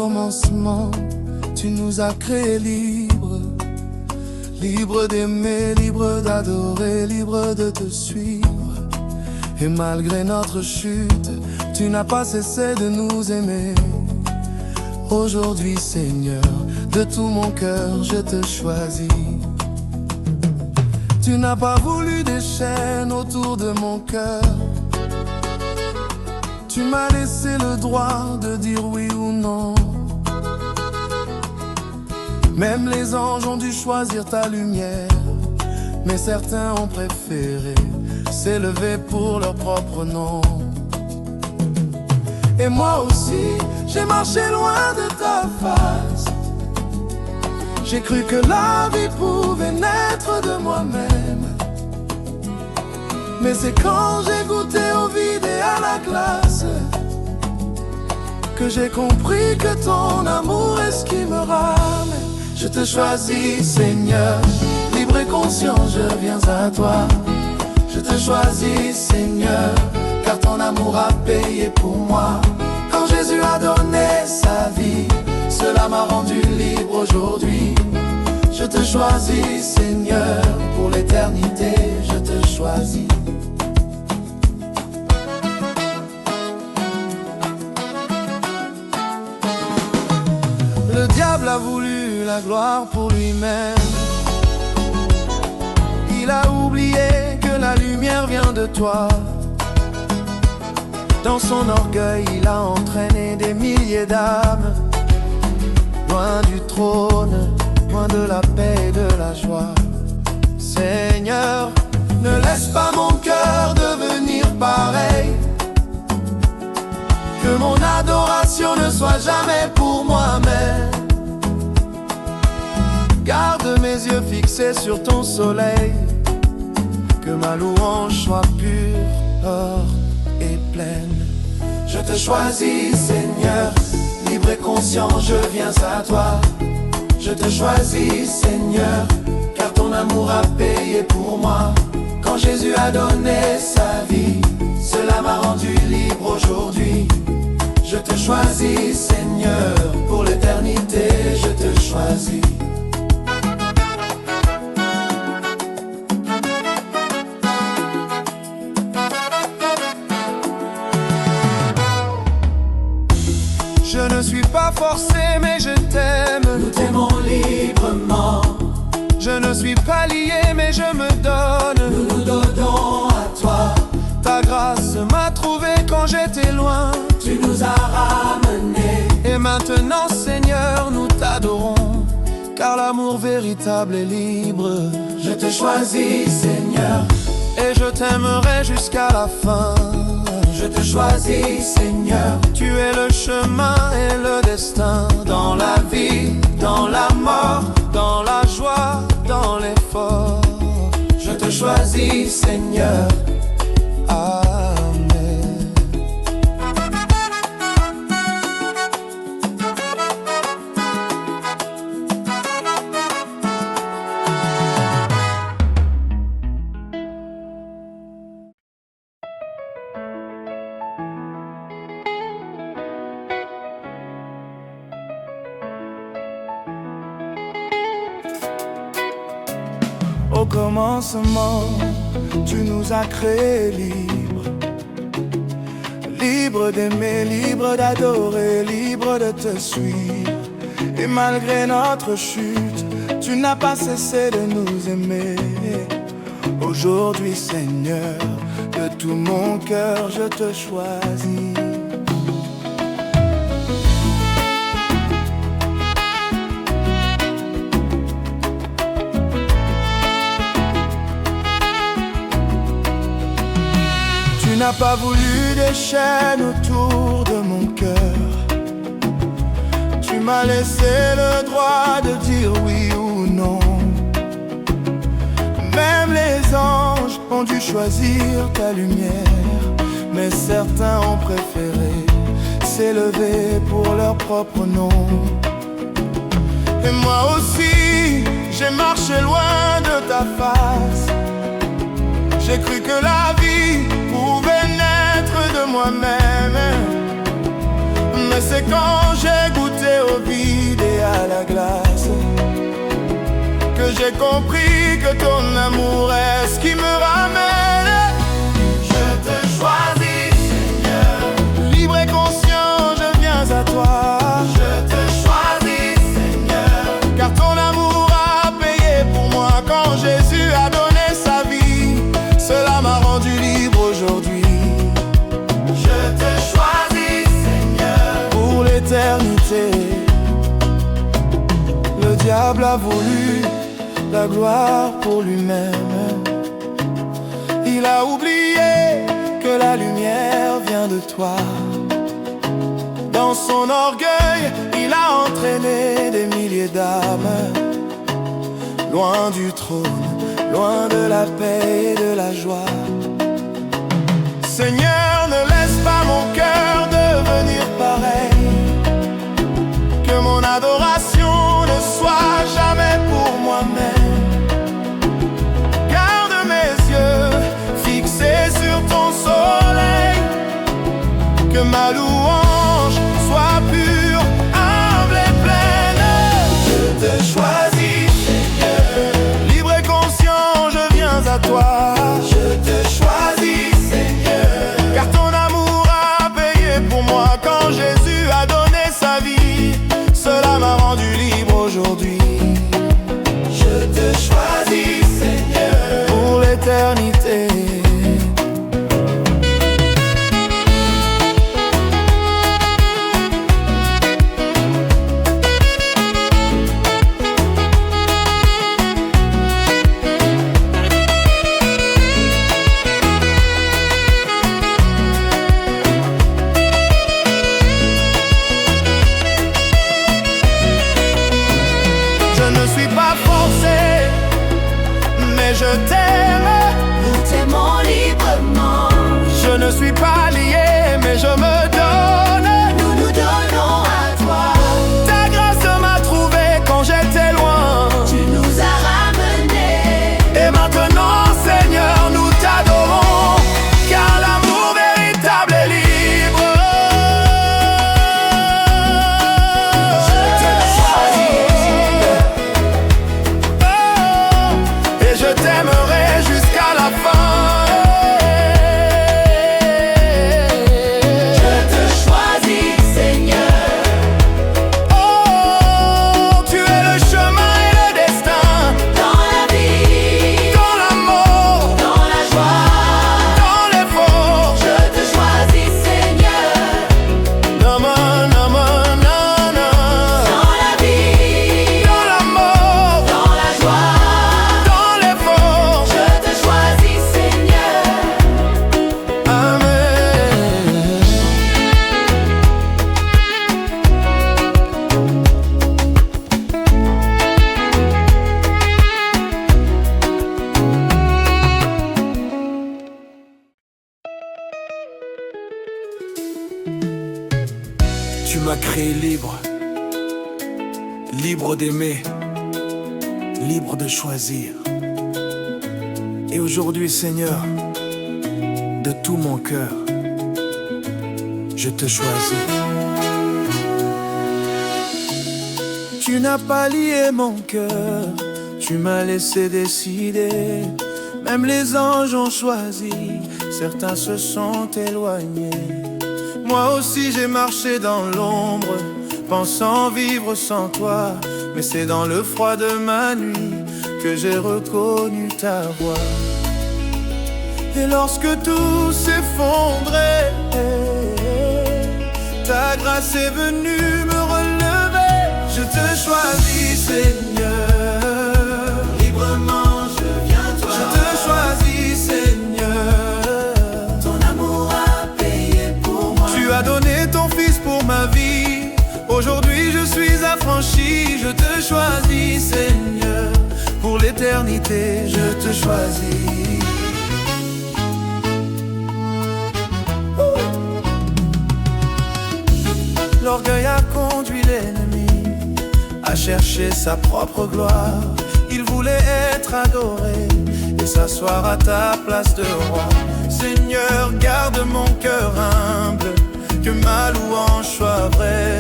commencement, tu nous as créés libres. Libres d'aimer, libres d'adorer, libres de te suivre. Et malgré notre chute, tu n'as pas cessé de nous aimer. Aujourd'hui, Seigneur, de tout mon cœur, je te choisis. Tu n'as pas voulu des chaînes autour de mon cœur. Tu m'as laissé le droit de dire oui ou non. Même les anges ont dû choisir ta lumière, mais certains ont préféré s'élever pour leur propre nom. Et moi aussi, j'ai marché loin de ta face. J'ai cru que la vie pouvait naître de moi-même. Mais c'est quand j'ai goûté au vide et à la glace que j'ai compris que ton amour est ce qui me ramène. Je te choisis, Seigneur, libre et conscient, je viens à toi. Je te choisis, Seigneur, car ton amour a payé pour moi. Quand Jésus a donné sa vie, cela m'a rendu libre aujourd'hui. Je te choisis, Seigneur, pour l'éternité, je te choisis. Le diable a voulu la gloire pour lui-même. Il a oublié que la lumière vient de toi. Dans son orgueil, il a entraîné des milliers d'âmes loin du trône, loin de la paix et de la joie. Seigneur, ne laisse pas mon cœur devenir pareil. Que mon adoration ne soit jamais pour moi-même. Garde mes yeux fixés sur ton soleil. Que ma louange soit pure, pure et pleine. Je te choisis, Seigneur, libre et conscient, je viens à toi. Je te choisis, Seigneur, car ton amour a payé pour moi. Quand Jésus a donné sa vie, cela m'a rendu libre aujourd'hui. Je te choisis, Seigneur, pour l'éternité, je te choisis. Je ne suis pas forcé, mais je t'aime. Nous t'aimons librement. Je ne suis pas lié, mais je me donne. Nous nous donnons à toi. Ta grâce m'a trouvé quand j'étais loin. Tu nous as ramenés. Et maintenant, Seigneur, nous t'adorons, car l'amour véritable est libre. Je te choisis, Seigneur, et je t'aimerai jusqu'à la fin. Je te choisis, Seigneur. Tu es le chemin et le destin. Dans la vie, dans la mort, dans la joie, dans l'effort. Je te choisis, Seigneur. Amen. Au commencement, tu nous as créés libres. Libres d'aimer, libres d'adorer, libres de te suivre. Et malgré notre chute, tu n'as pas cessé de nous aimer. Aujourd'hui, Seigneur, de tout mon cœur, je te choisis. Tu n'as pas voulu des chaînes autour de mon cœur. Tu m'as laissé le droit de dire oui ou non. Même les anges ont dû choisir ta lumière, mais certains ont préféré s'élever pour leur propre nom. Et moi aussi, j'ai marché loin de ta face. J'ai cru que la vie pouvait naître de moi-même. Mais c'est quand j'ai goûté au vide et à la glace que j'ai compris que ton amour est ce qui me ramène. Je te choisis, Seigneur. Libre et conscient, je viens à toi. Je te choisis, Seigneur. Car ton amour a payé pour moi quand Jésus a donné sa vie. Cela m'a rendu libre aujourd'hui. Je te choisis, Seigneur. Pour l'éternité. Le diable a voulu la gloire pour lui-même. Il a oublié que la lumière vient de toi. Dans son orgueil, il a entraîné des milliers d'âmes loin du trône, loin de la paix et de la joie. Seigneur, ne laisse pas mon cœur devenir pareil. Que mon adoration ne soit jamais pour moi-même. Garde mes yeux fixés sur ton soleil. Que ma louange soit pure, humble et pleine. Je te choisis, Seigneur. Libre et conscient, je viens à toi. Je te choisis, Seigneur. Car ton amour a payé pour moi quand Jésus a donné sa vie. Cela m'a rendu libre aujourd'hui. Je te choisis, Seigneur. Pour l'éternité. Je t'aime, Nous t'aimons librement. je ne suis pas lié, mais je me donne. Nous nous donnons à toi. Ta grâce m'a trouvé quand j'étais loin. Tu nous as ramenés. Et maintenant, Seigneur, nous t'adorons, car l'amour véritable est libre. Je te choisis. Et je t'aimerai jusqu'à la fin. Je te choisis, Seigneur. Oh, tu es le chemin et le destin. Dans la vie, Dans la mort, dans la joie. dans l'effort. Je te choisis, Seigneur. Nama, nama, nana. Dans la vie, Dans la mort, dans la joie. dans l'effort. Je te choisis, Seigneur. Amen. Tu m'as créé libre, libre d'aimer, libre de choisir. Et aujourd'hui, Seigneur, de tout mon cœur, je te choisis. Tu n'as pas lié mon cœur, tu m'as laissé décider. Même les anges ont choisi, certains se sont éloignés. Moi aussi j'ai marché dans l'ombre, pensant vivre sans toi. Mais c'est dans le froid de ma nuit que j'ai reconnu ta voix. Et lorsque tout s'effondrait, ta grâce est venue me relever. Je te choisis, Seigneur. Librement je viens à toi. Je te choisis, Seigneur. Ton amour a payé pour moi. Tu as donné ton fils pour ma vie. Aujourd'hui je suis affranchi. Je te choisis, Seigneur. Pour l'éternité, je te choisis. L'orgueil a conduit l'ennemi à chercher sa propre gloire. Il voulait être adoré et s'asseoir à ta place de roi. Seigneur, garde mon cœur humble, que ma louange soit vraie,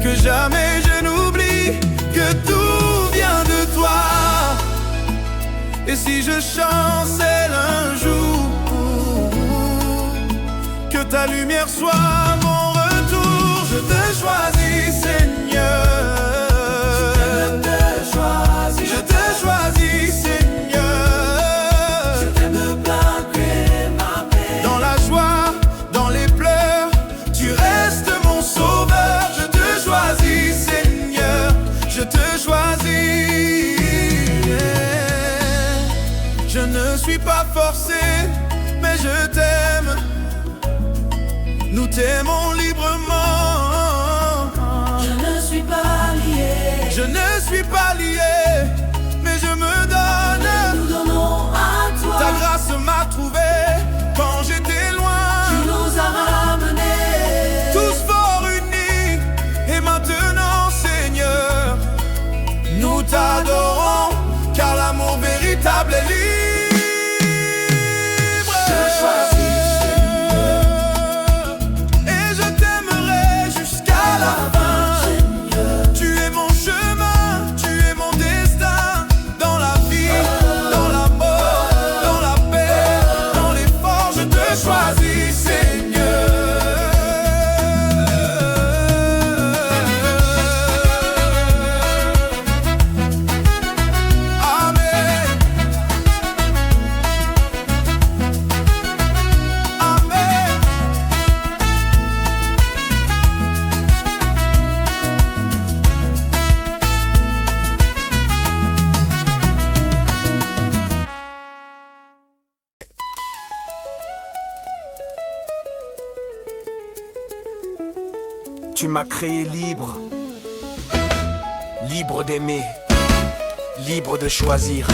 que jamais je n'oublie que tout vient de toi. Et si je chancelle un jour, que ta lumière soit mon retour. Je te choisis, Seigneur. Je te choisis, Seigneur. Je t'aime de plein gré, ma paix. Dans la joie, dans les pleurs, tu restes mon sauveur. Je te choisis, Seigneur. Je te choisis. Je ne suis pas forcé, mais je t'aime. Nous t'aimons librement. Je ne suis pas lié. Je ne suis pas lié, mais je me donne. Nous donnons à toi. Ta grâce m'a trouvé quand j'étais loin. Tu nous as ramenés. Tous forts unis. Et maintenant, Seigneur, nous t'adorons, car l'amour véritable est libre. Je te choisis, Et je t'aimerai jusqu'à la fin. Tu es mon chemin, tu es mon destin. Dans la vie, dans la mort, dans la paix, dans l'effort, je te choisis, Seigneur. Amen. Amen. Tu m'as créé libre, libre d'aimer, libre de choisir.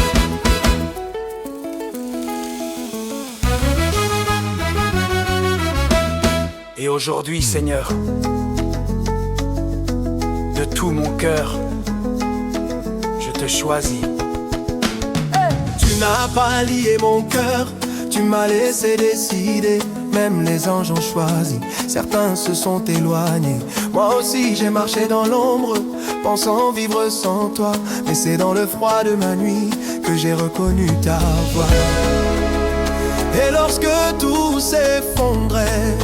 Et aujourd'hui, Seigneur, de tout mon cœur, je te choisis. Tu n'as pas lié mon cœur, tu m'as laissé décider. Même les anges ont choisi, certains se sont éloignés. Moi aussi j'ai marché dans l'ombre, pensant vivre sans toi. Mais c'est dans le froid de ma nuit que j'ai reconnu ta voix. Et lorsque tout s'effondrait,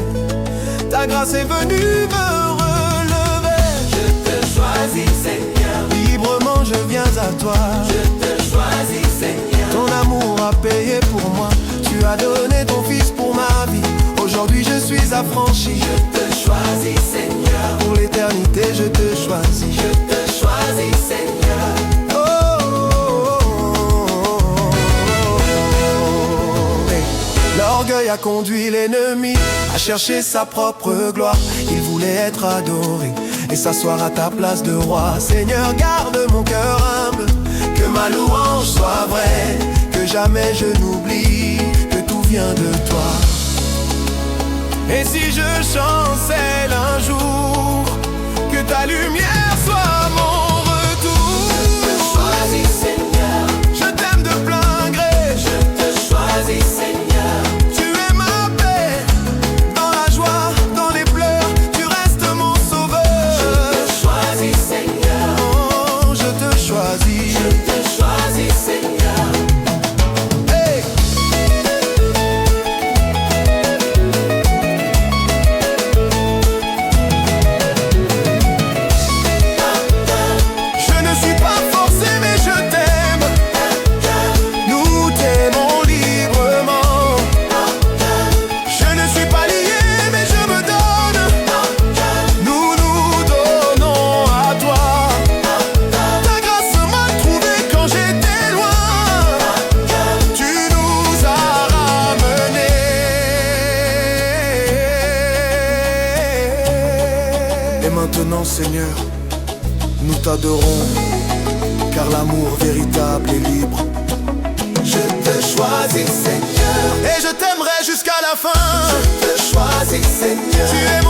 ta grâce est venue me relever. Je te choisis, Seigneur. Librement je viens à toi. Je te choisis, Seigneur. Ton amour a payé pour moi. Tu as donné ton fils pour ma vie. Aujourd'hui je suis affranchi. Je te choisis, Seigneur. Pour l'éternité je te choisis. Je te choisis, Seigneur. Oh, hey. L'orgueil a conduit l'ennemi à chercher sa propre gloire. Il voulait être adoré et s'asseoir à ta place de roi. Seigneur, garde mon cœur humble, que ma louange soit vraie, que jamais je n'oublie que tout vient de toi. Et si je chancelle un jour, que ta lumière soit mon retour. Je te choisis, Seigneur. Je t'aime de plein gré. Je te choisis, Seigneur. Tu es ma paix. Dans la joie, dans les pleurs, tu restes mon sauveur. Je te choisis, Seigneur. Oh, je te choisis. Je te choisis, Seigneur. Hey. Je ne suis pas forcé, mais je t'aime. Nous t'aimons librement. Je ne suis pas lié, mais je me donne. Nous nous donnons à toi. Ta grâce m'a trouvé quand j'étais loin. Tu nous as ramenés. Et maintenant, Seigneur, nous t'adorons, car l'amour véritable est libre. Je te choisis, Seigneur. Et je t'aimerai jusqu'à la fin. Je te choisis, Seigneur. Tu es